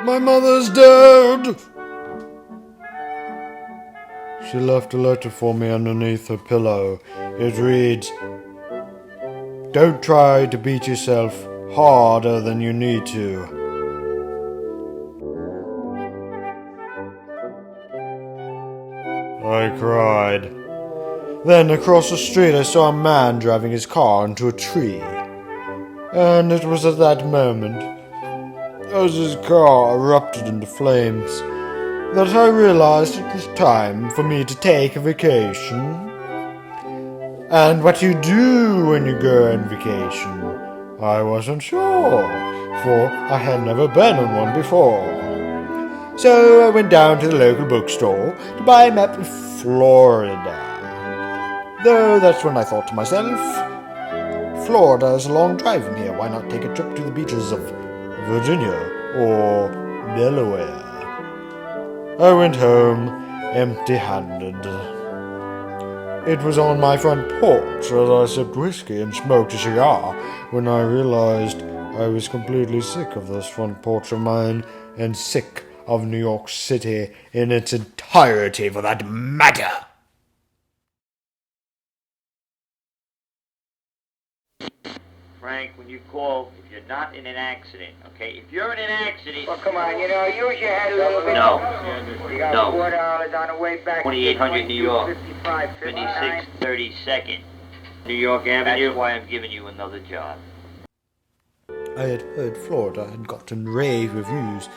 My mother's dead! She left a letter for me underneath her pillow. It reads, "Don't try to beat yourself harder than you need to." I cried. Then across the street I saw a man driving his car into a tree. And it was at that moment, as his car erupted into flames, that I realized it was time for me to take a vacation. And what you do when you go on vacation, I wasn't sure, for I had never been on one before. So I went down to the local bookstore to buy a map of Florida. Though that's when I thought to myself, Florida is a long drive from here, why not take a trip to the beaches of Virginia or Delaware? I went home empty-handed. It was on my front porch as I sipped whiskey and smoked a cigar when I realized I was completely sick of this front porch of mine and sick of New York City in its entirety for that matter. Frank, when you call, if you're not in an accident, okay? If you're in an accident... Well, come on, use your head a little bit. No. You got $4 on the way back. 2800 New York. 55, 59. 5632nd. New York Avenue. That's why I'm giving you another job. I had heard Florida had gotten rave reviews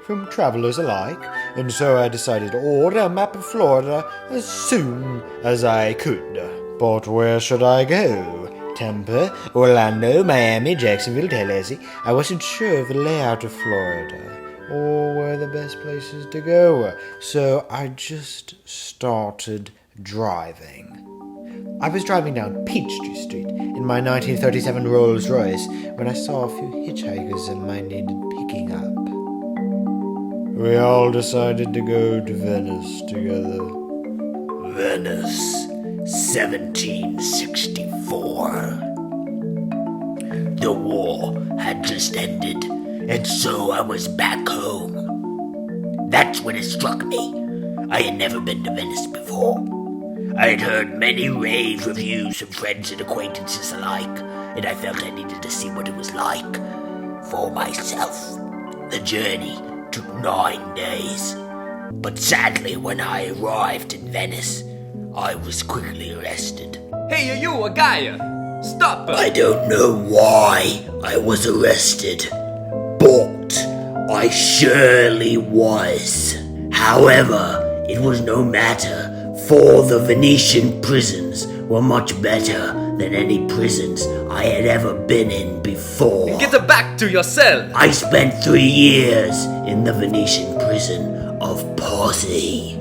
from travelers alike, and so I decided to order a map of Florida as soon as I could. But where should I go? Tampa, Orlando, Miami, Jacksonville, Tallahassee. I wasn't sure of the layout of Florida, or where the best places to go were, so I just started driving. I was driving down Peachtree Street in my 1937 Rolls Royce when I saw a few hitchhikers and I needed picking up. We all decided to go to Venice together. Venice, 1764. The war had just ended, and so I was back home. That's when it struck me. I had never been to Venice before. I had heard many rave reviews from friends and acquaintances alike, and I felt I needed to see what it was like for myself. The journey took 9 days, but sadly when I arrived in Venice, I was quickly arrested. Hey, you, a guy! Stop! I don't know why I was arrested, but I surely was. However, it was no matter, for the Venetian prisons were much better than any prisons I had ever been in before. Get back to your cell! I spent 3 years in the Venetian prison of Posse,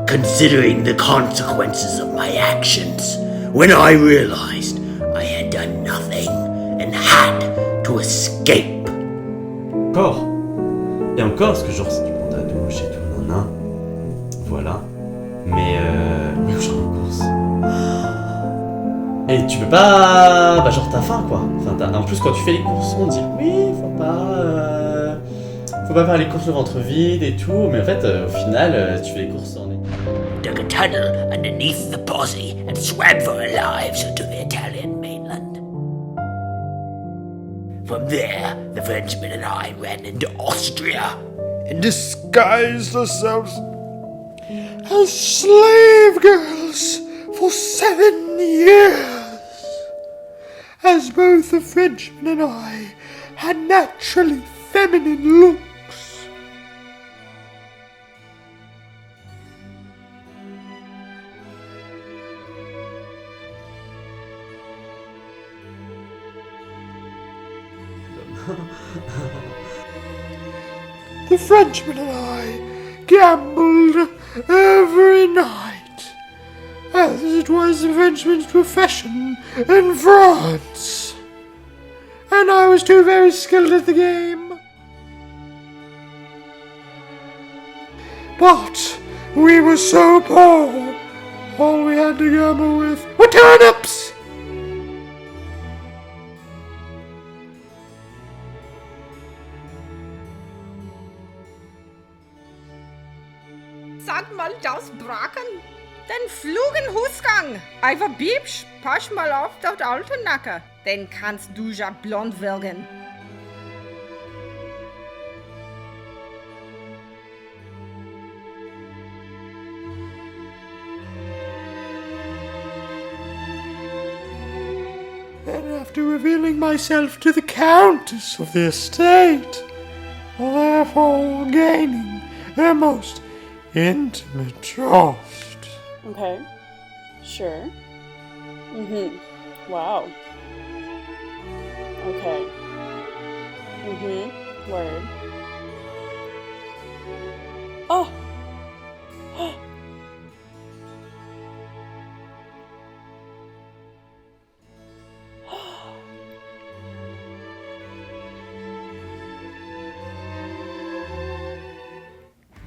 considering the consequences of my actions, when I realized I had done nothing and had to escape. Encore et encore, parce que genre c'est du bon à douche et tout, nan. Voilà. Mais oui, je fais une course. Et tu peux pas... Bah genre t'as faim quoi. Enfin, en plus quand tu fais les courses, on dit oui, faut faut pas faire les courses au ventre vide et tout, mais en fait, au final, tu fais les courses en... Dug a tunnel underneath the posse and swam for our lives to the Italian mainland. From there, the Frenchman and I ran into Austria And disguised ourselves as slave girls for 7 years, as both the Frenchman and I had naturally feminine looks. The Frenchman and I gambled every night, as it was the Frenchman's profession in France, and I was too very skilled at the game. But we were so poor, all we had to gamble with were turnips. Sag mal das Braken. Den Flugenhusgang. Einfach Biebsch, pass mal auf dat alte Nacken. Den kannst du ja blond werden. Then after revealing myself to the Countess of the estate, therefore gaining their most intimate trust. Okay. Sure. Wow. Okay. Word. Oh!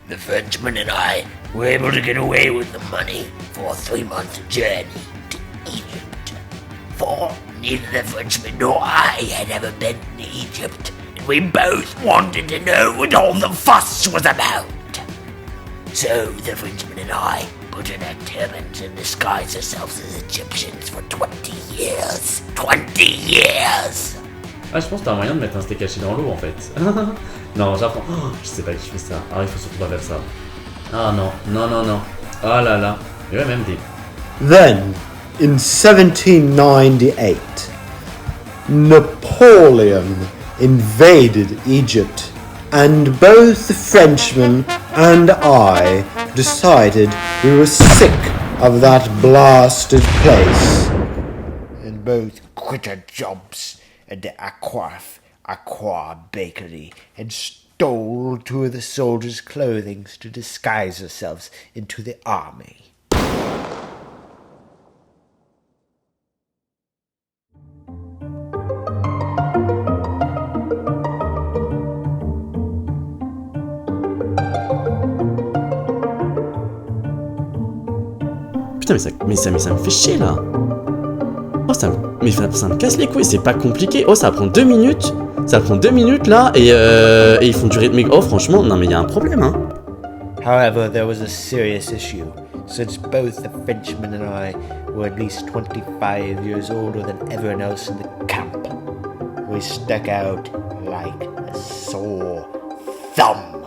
The Frenchman and I were able to get away with the money for a 3-month journey to Egypt. For neither the Frenchman nor I had ever been to Egypt, and we both wanted to know what all the fuss was about. So the Frenchman and I put on our turbans and disguised ourselves as Egyptians for 20 years. 20 years! Ah, je pense que t'as un moyen de mettre un steak haché dans l'eau en fait. Non, j'apprends. Oh, je sais pas qui fait ça. Ah, il faut surtout pas faire ça. Ah non, non, non, non. Ah là là. Il y a même des... Then, in 1798, Napoleon invaded Egypt, and both the Frenchman and I decided we were sick of that blasted place, and both quit our jobs at the Aqua Bakery and stole 2 of the soldiers' clothing to disguise ourselves into the army. Putain, mais ça me fait chier là. Oh, ça me casse les couilles, c'est pas compliqué. Oh, ça prend 2 minutes. Ça prend 2 minutes là et ils font du rythmique. Oh, franchement, non mais il y a un problème, hein. However, there was a serious issue, since both the Frenchman and I were at least 25 years older than everyone else in the camp. We stuck out like a sore thumb.